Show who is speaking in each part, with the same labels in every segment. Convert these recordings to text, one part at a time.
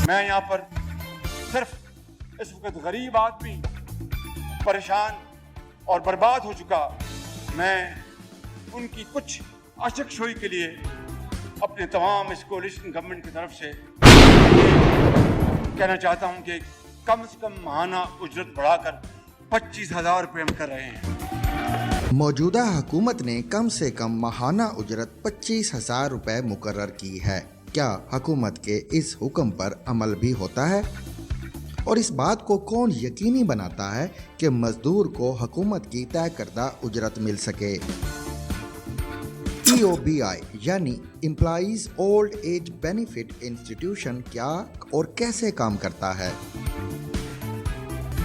Speaker 1: میں یہاں پر صرف اس وقت غریب آدمی پریشان اور برباد ہو چکا، میں ان کی کچھ اشک شوئی کے لیے اپنے تمام اس کولیشن گورنمنٹ کی طرف سے کہنا چاہتا ہوں کہ کم سے کم ماہانہ اجرت بڑھا کر 25,000 روپے ہم کر رہے ہیں۔
Speaker 2: موجودہ حکومت نے کم سے کم ماہانہ اجرت 25,000 روپے مقرر کی ہے۔ کیا حکومت کے اس حکم پر عمل بھی ہوتا ہے؟ اور اس بات کو کون یقینی بناتا ہے کہ مزدور کو حکومت کی طے کردہ اجرت مل سکے؟ EOBI یعنی employees old age benefit institution کیا اور کیسے کام کرتا ہے؟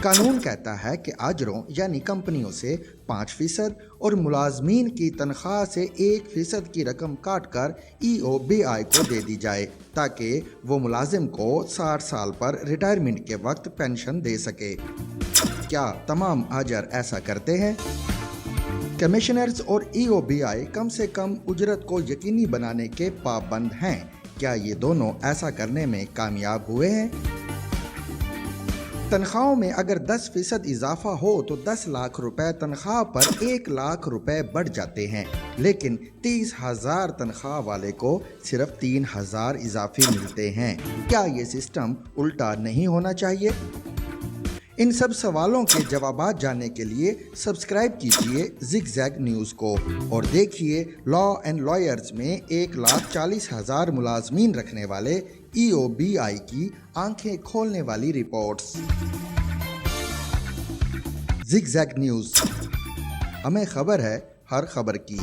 Speaker 2: قانون کہتا ہے کہ اجروں یعنی کمپنیوں سے 5% اور ملازمین کی تنخواہ سے 1% کی رقم کاٹ کر EOBI کو دے دی جائے تاکہ وہ ملازم کو 60 سال پر ریٹائرمنٹ کے وقت پینشن دے سکے۔ کیا تمام اجر ایسا کرتے ہیں؟ کمشنرز اور EOBI کم سے کم اجرت کو یقینی بنانے کے پابند ہیں۔ کیا یہ دونوں ایسا کرنے میں کامیاب ہوئے ہیں؟ تنخواہوں میں اگر 10% اضافہ ہو تو 10 لاکھ روپے تنخواہ پر 1 لاکھ روپے بڑھ جاتے ہیں، لیکن 30,000 تنخواہ والے کو صرف 3,000 اضافی ملتے ہیں۔ کیا یہ سسٹم الٹا نہیں ہونا چاہیے؟ ان سب سوالوں کے جوابات جاننے کے لیے سبسکرائب کیجیے زگ زیگ نیوز کو اور دیکھیے لا اینڈ لائرز میں 1,40,000 ملازمین رکھنے والے EOBI کی آنکھیں کھولنے والی رپورٹس۔ زگ زیگ نیوز، ہمیں خبر ہے ہر خبر کی۔